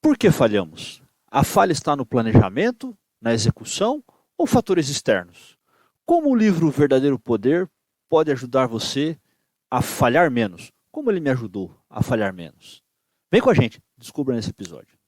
Por que falhamos? A falha está no planejamento, na execução ou fatores externos? Como o livro Verdadeiro Poder pode ajudar você a falhar menos? Como ele me ajudou a falhar menos? Vem com a gente, descubra nesse episódio.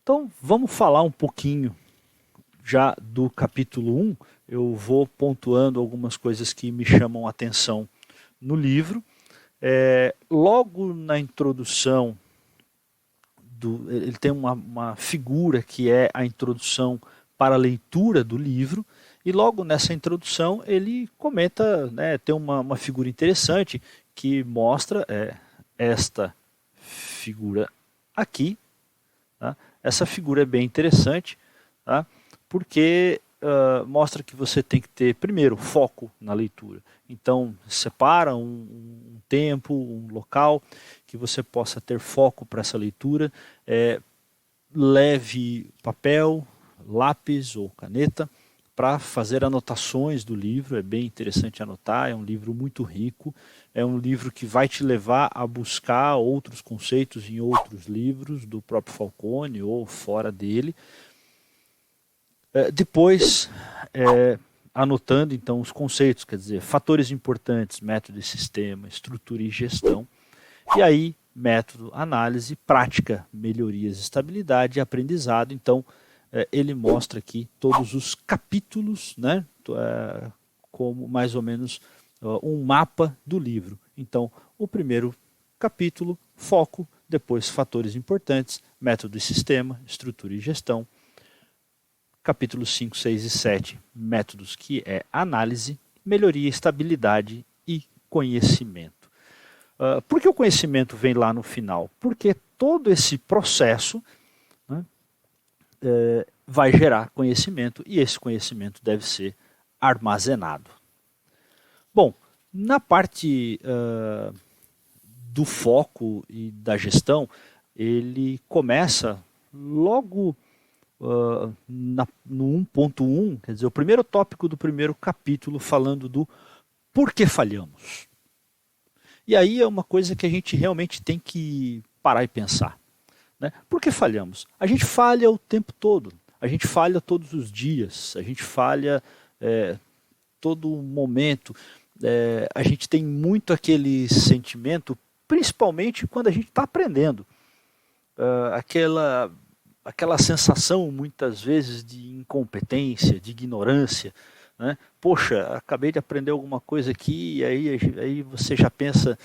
Então, vamos falar um pouquinho já do capítulo 1. Eu vou pontuando algumas coisas que me chamam a atenção no livro. Logo na introdução, ele tem uma figura que é a introdução para a leitura do livro, e logo nessa introdução ele comenta, tem uma figura interessante que mostra esta figura aqui. Tá? Essa figura é bem interessante, tá? Porque mostra que você tem que ter, primeiro, foco na leitura. Então, separa um tempo, um local, que você possa ter foco para essa leitura. Leve papel, lápis ou caneta para fazer anotações do livro. É bem interessante anotar, é um livro muito rico, é um livro que vai te levar a buscar outros conceitos em outros livros do próprio Falcone ou fora dele. Depois, anotando então os conceitos, quer dizer, fatores importantes, método e sistema, estrutura e gestão, e aí método, análise, prática, melhorias, estabilidade e aprendizado. Então, ele mostra aqui todos os capítulos, como mais ou menos um mapa do livro. Então, o primeiro capítulo, foco, depois fatores importantes, método e sistema, estrutura e gestão. Capítulos 5, 6 e 7, métodos, que é análise, melhoria, estabilidade e conhecimento. Por que o conhecimento vem lá no final? Porque todo esse processo vai gerar conhecimento, e esse conhecimento deve ser armazenado. Bom, na parte do foco e da gestão, ele começa logo no 1.1, quer dizer, o primeiro tópico do primeiro capítulo, falando do por que falhamos. E aí é uma coisa que a gente realmente tem que parar e pensar. Por que falhamos? A gente falha o tempo todo, a gente falha todos os dias, a gente falha todo momento. A gente tem muito aquele sentimento, principalmente quando a gente está aprendendo. Aquela sensação, muitas vezes, de incompetência, de ignorância. Poxa, acabei de aprender alguma coisa aqui, e aí você já pensa,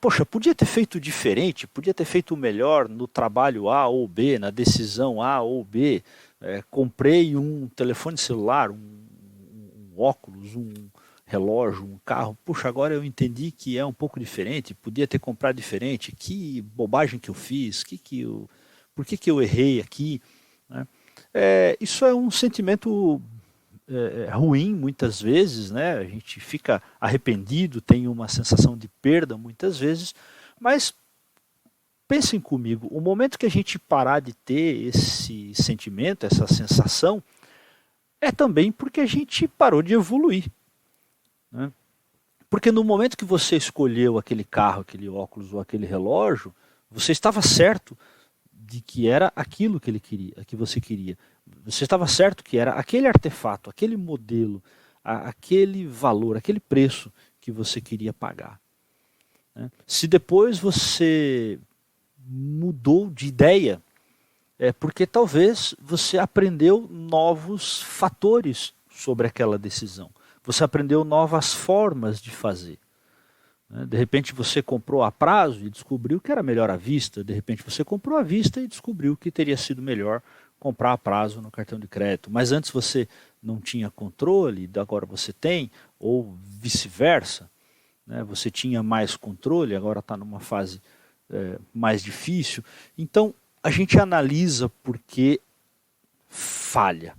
poxa, podia ter feito diferente, podia ter feito melhor no trabalho A ou B, na decisão A ou B. Comprei um telefone celular, um óculos, um relógio, um carro. Puxa, agora eu entendi que é um pouco diferente, podia ter comprado diferente, que bobagem que eu fiz, por que eu errei aqui? Isso é um sentimento ruim muitas vezes, a gente fica arrependido, tem uma sensação de perda muitas vezes, mas pensem comigo, o momento que a gente parar de ter esse sentimento, essa sensação, é também porque a gente parou de evoluir. Porque no momento que você escolheu aquele carro, aquele óculos ou aquele relógio, você estava certo de que era aquilo que ele queria, que você queria. Você estava certo que era aquele artefato, aquele modelo, aquele valor, aquele preço que você queria pagar. Se depois você mudou de ideia, é porque talvez você aprendeu novos fatores sobre aquela decisão. Você aprendeu novas formas de fazer. De repente você comprou a prazo e descobriu que era melhor à vista. De repente você comprou à vista e descobriu que teria sido melhor comprar a prazo no cartão de crédito. Mas antes você não tinha controle, agora você tem, ou vice-versa. Você tinha mais controle, agora está numa fase mais difícil. Então a gente analisa por que falha.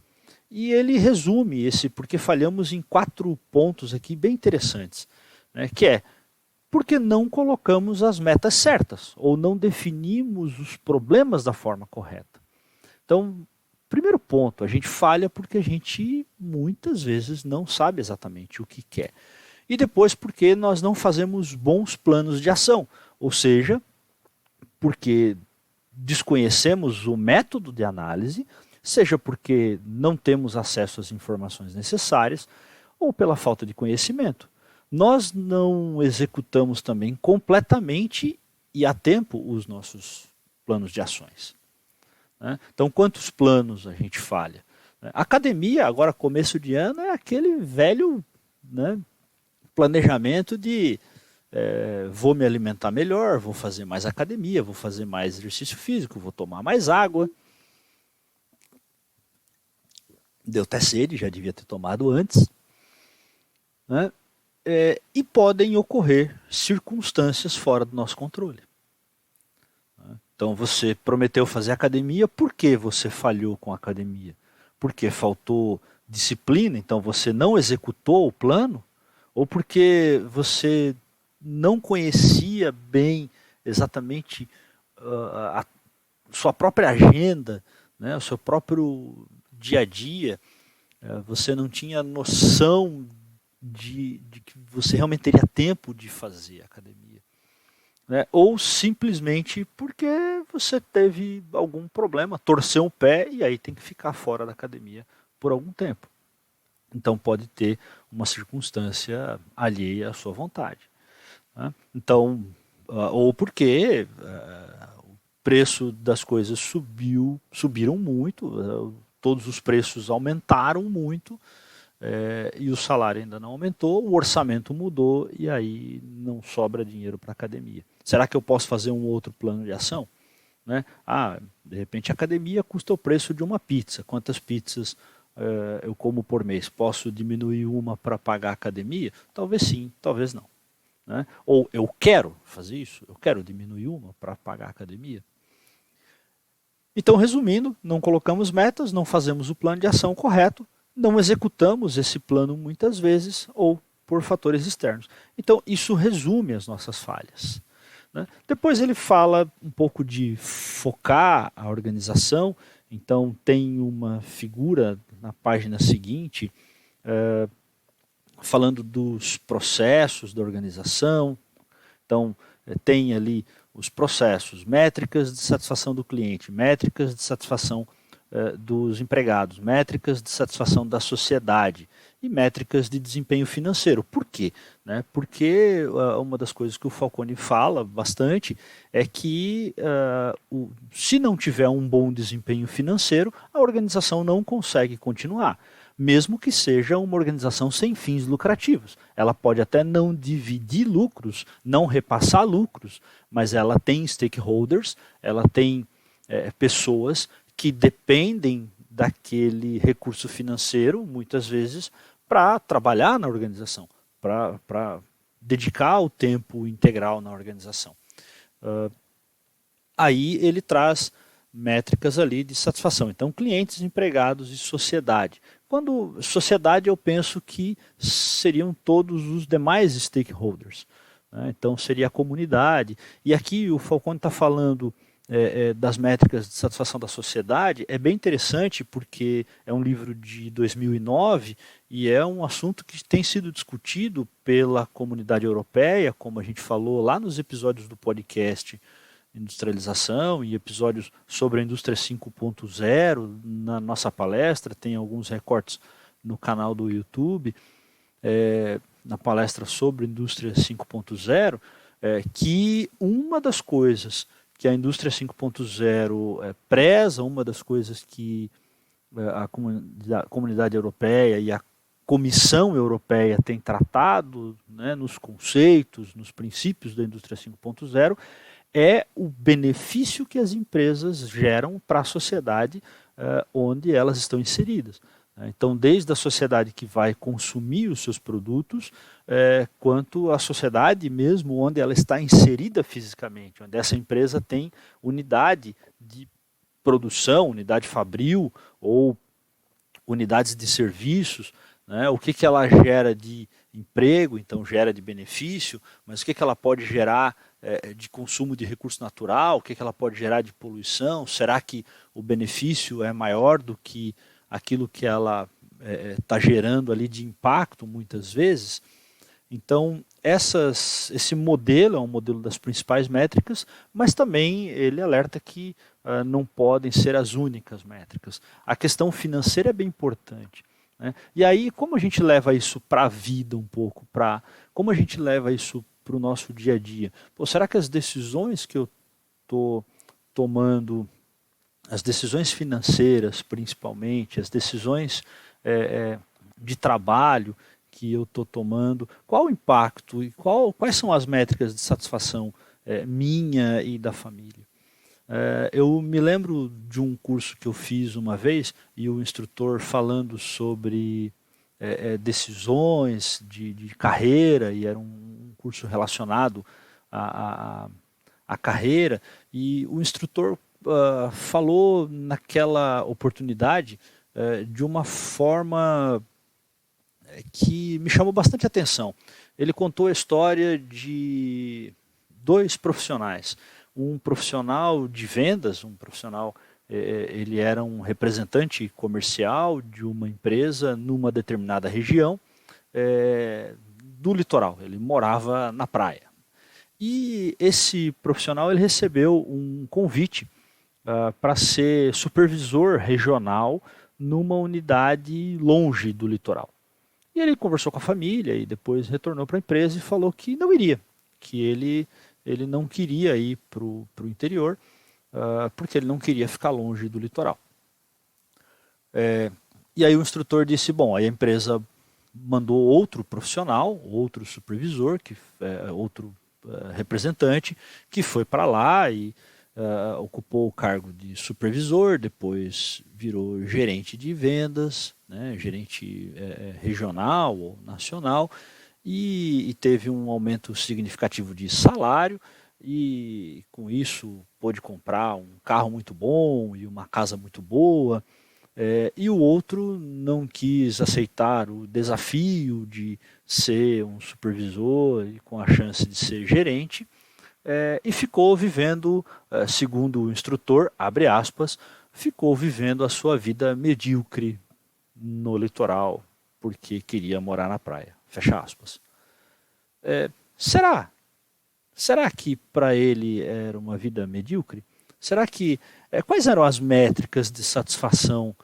E ele resume esse porque falhamos em 4 pontos aqui bem interessantes, que é Porque não colocamos as metas certas, ou não definimos os problemas da forma correta. Então, primeiro ponto, a gente falha porque a gente muitas vezes não sabe exatamente o que quer. E depois porque nós não fazemos bons planos de ação, ou seja, porque desconhecemos o método de análise, seja porque não temos acesso às informações necessárias ou pela falta de conhecimento. Nós não executamos também completamente e a tempo os nossos planos de ações. Né? Então, quantos planos a gente falha? Academia, agora começo de ano, é aquele velho, né, planejamento de vou me alimentar melhor, vou fazer mais academia, vou fazer mais exercício físico, vou tomar mais água. Deu até sede, já devia ter tomado antes. Né? E podem ocorrer circunstâncias fora do nosso controle. Então você prometeu fazer academia, por que você falhou com a academia? Porque faltou disciplina, então você não executou o plano? Ou porque você não conhecia bem exatamente a sua própria agenda, né, o seu próprio dia a dia, você não tinha noção de que você realmente teria tempo de fazer academia. Né? Ou simplesmente porque você teve algum problema, torceu um pé e aí tem que ficar fora da academia por algum tempo. Então pode ter uma circunstância alheia à sua vontade. Né? Então, ou porque o preço das coisas subiram muito, todos os preços aumentaram muito, e o salário ainda não aumentou, o orçamento mudou e aí não sobra dinheiro para a academia. Será que eu posso fazer um outro plano de ação? Né? De repente a academia custa o preço de uma pizza. Quantas pizzas eu como por mês? Posso diminuir uma para pagar a academia? Talvez sim, talvez não. Né? Ou eu quero fazer isso? Eu quero diminuir uma para pagar a academia? Então, resumindo, não colocamos metas, não fazemos o plano de ação correto, não executamos esse plano muitas vezes ou por fatores externos. Então, isso resume as nossas falhas. Né? Depois ele fala um pouco de focar a organização. Então, tem uma figura na página seguinte falando dos processos da organização. Então, tem ali os processos, métricas de satisfação do cliente, métricas de satisfação dos empregados, métricas de satisfação da sociedade e métricas de desempenho financeiro. Por quê? Né? Porque uma das coisas que o Falcone fala bastante é que se não tiver um bom desempenho financeiro, a organização não consegue continuar. Mesmo que seja uma organização sem fins lucrativos. Ela pode até não dividir lucros, não repassar lucros, mas ela tem stakeholders, ela tem pessoas que dependem daquele recurso financeiro, muitas vezes, para trabalhar na organização, para dedicar o tempo integral na organização. Aí ele traz métricas ali de satisfação. Então, clientes, empregados e sociedade. Quando sociedade, eu penso que seriam todos os demais stakeholders. Né? Então, seria a comunidade. E aqui o Falcone está falando das métricas de satisfação da sociedade. É bem interessante porque é um livro de 2009 e é um assunto que tem sido discutido pela comunidade europeia, como a gente falou lá nos episódios do podcast Industrialização e episódios sobre a indústria 5.0 na nossa palestra, tem alguns recortes no canal do YouTube, na palestra sobre a indústria 5.0, que uma das coisas que a indústria 5.0 preza, uma das coisas que a comunidade europeia e a Comissão Europeia tem tratado, né, nos conceitos, nos princípios da indústria 5.0, é o benefício que as empresas geram para a sociedade onde elas estão inseridas. Então, desde a sociedade que vai consumir os seus produtos, quanto a sociedade mesmo onde ela está inserida fisicamente, onde essa empresa tem unidade de produção, unidade fabril ou unidades de serviços, né? O que ela gera de emprego, então gera de benefício, mas o que ela pode gerar de consumo de recurso natural, o que ela pode gerar de poluição, será que o benefício é maior do que aquilo que ela está gerando ali de impacto muitas vezes? Então, esse modelo é um modelo das principais métricas, mas também ele alerta que não podem ser as únicas métricas. A questão financeira é bem importante, né? E aí, como a gente leva isso para a vida um pouco, como a gente leva isso para o nosso dia a dia? Pô, será que as decisões que eu estou tomando, as decisões financeiras principalmente, as decisões de trabalho que eu estou tomando, qual o impacto e quais são as métricas de satisfação minha e da família? Eu me lembro de um curso que eu fiz uma vez e o instrutor falando sobre decisões de carreira, e era um curso relacionado à carreira, e o instrutor falou naquela oportunidade de uma forma que me chamou bastante atenção. Ele contou a história de dois profissionais. Um profissional de vendas, um profissional, ele era um representante comercial de uma empresa numa determinada região do litoral. Ele morava na praia. E esse profissional ele recebeu um convite para ser supervisor regional numa unidade longe do litoral. E ele conversou com a família e depois retornou para a empresa e falou que não iria, que ele não queria ir para o interior, porque ele não queria ficar longe do litoral. E aí o instrutor disse, bom, aí a empresa mandou outro profissional, outro supervisor, outro representante, que foi para lá e ocupou o cargo de supervisor, depois virou gerente de vendas, né, gerente regional ou nacional, e teve um aumento significativo de salário, e com isso pôde comprar um carro muito bom e uma casa muito boa. E o outro não quis aceitar o desafio de ser um supervisor e com a chance de ser gerente, e ficou vivendo, segundo o instrutor, abre aspas, ficou vivendo a sua vida medíocre no litoral porque queria morar na praia, fecha aspas. Será que para ele era uma vida medíocre? Será que quais eram as métricas de satisfação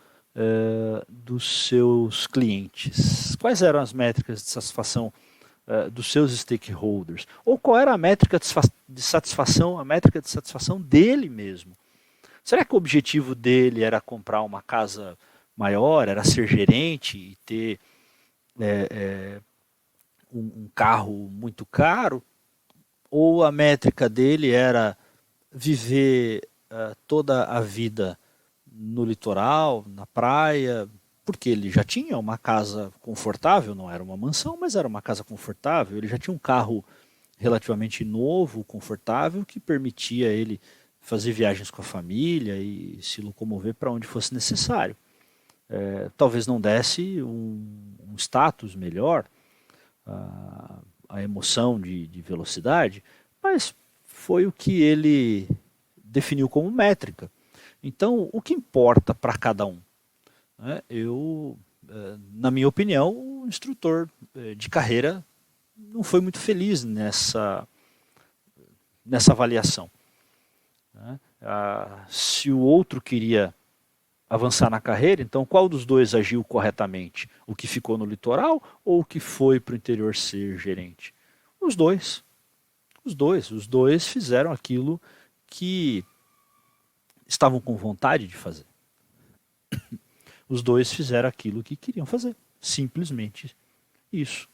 dos seus clientes? Quais eram as métricas de satisfação dos seus stakeholders? Ou qual era a métrica de satisfação, a métrica de satisfação dele mesmo? Será que o objetivo dele era comprar uma casa maior, era ser gerente e ter um carro muito caro? Ou a métrica dele era viver toda a vida no litoral, na praia, porque ele já tinha uma casa confortável, não era uma mansão, mas era uma casa confortável, ele já tinha um carro relativamente novo, confortável, que permitia ele fazer viagens com a família e se locomover para onde fosse necessário. Talvez não desse um status melhor, a emoção de velocidade, mas foi o que ele definiu como métrica. Então, o que importa para cada um? Na minha opinião, o instrutor de carreira não foi muito feliz nessa avaliação. Se o outro queria avançar na carreira, então qual dos dois agiu corretamente? O que ficou no litoral ou o que foi para o interior ser gerente? Os dois. Os dois fizeram aquilo que estavam com vontade de fazer. Os dois fizeram aquilo que queriam fazer. Simplesmente isso.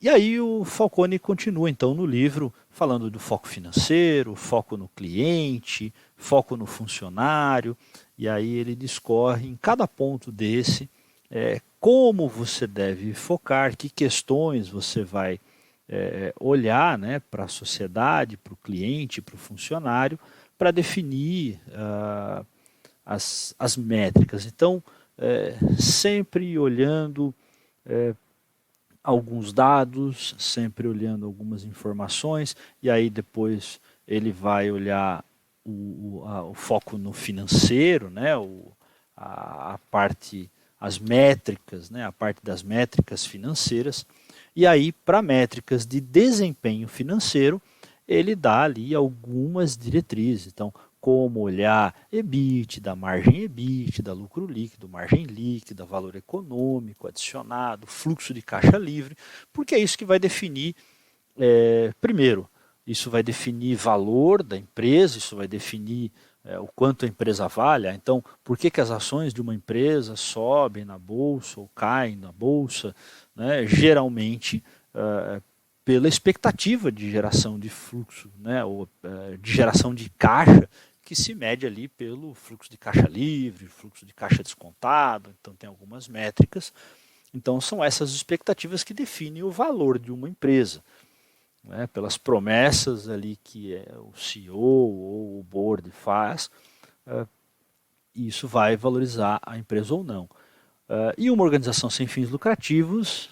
E aí o Falcone continua então no livro falando do foco financeiro, foco no cliente, foco no funcionário, e aí ele discorre em cada ponto desse como você deve focar, que questões você vai olhar, né, para a sociedade, para o cliente, para o funcionário, para definir as métricas. Então, sempre olhando alguns dados, sempre olhando algumas informações, e aí depois ele vai olhar o foco no financeiro, né? A parte, as métricas, né? A parte das métricas financeiras, e aí para métricas de desempenho financeiro, ele dá ali algumas diretrizes. Então, como olhar EBITDA, margem EBITDA, lucro líquido, margem líquida, valor econômico adicionado, fluxo de caixa livre, porque é isso que vai definir, primeiro, isso vai definir valor da empresa, isso vai definir o quanto a empresa vale. Então, por que as ações de uma empresa sobem na bolsa ou caem na bolsa? Né? Geralmente, pela expectativa de geração de fluxo, né? Ou de geração de caixa, que se mede ali pelo fluxo de caixa livre, fluxo de caixa descontado. Então, tem algumas métricas. Então, são essas expectativas que definem o valor de uma empresa. Né, pelas promessas ali que o CEO ou o board faz, isso vai valorizar a empresa ou não. E uma organização sem fins lucrativos,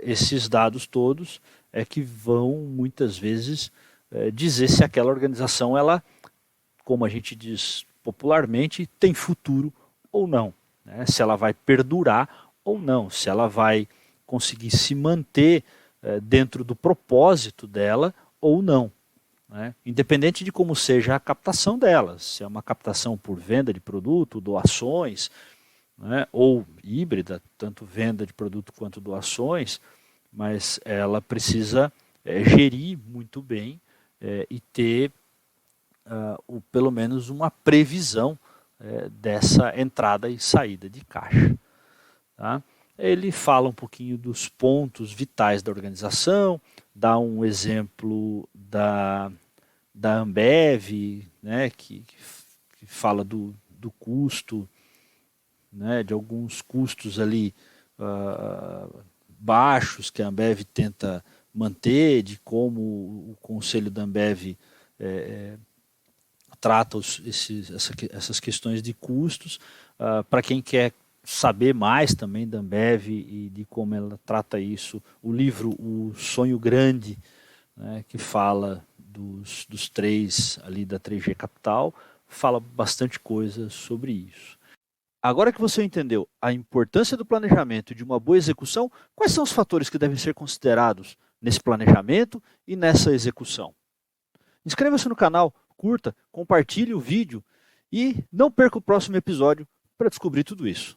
esses dados todos é que vão muitas vezes dizer se aquela organização, ela, como a gente diz popularmente, tem futuro ou não, né? Se ela vai perdurar ou não, se ela vai conseguir se manter dentro do propósito dela ou não. Né? Independente de como seja a captação dela, se é uma captação por venda de produto, doações, né? Ou híbrida, tanto venda de produto quanto doações, mas ela precisa gerir muito bem e ter pelo menos uma previsão dessa entrada e saída de caixa. Tá? Ele fala um pouquinho dos pontos vitais da organização, dá um exemplo da Ambev, né, que fala do custo, né, de alguns custos ali baixos que a Ambev tenta manter, de como o conselho da Ambev trata essas questões de custos. Para quem quer saber mais também da Ambev e de como ela trata isso, o livro O Sonho Grande, né, que fala dos três ali da 3G Capital, fala bastante coisa sobre isso. Agora que você entendeu a importância do planejamento e de uma boa execução, quais são os fatores que devem ser considerados nesse planejamento e nessa execução? Inscreva-se no canal, curta, compartilhe o vídeo e não perca o próximo episódio para descobrir tudo isso.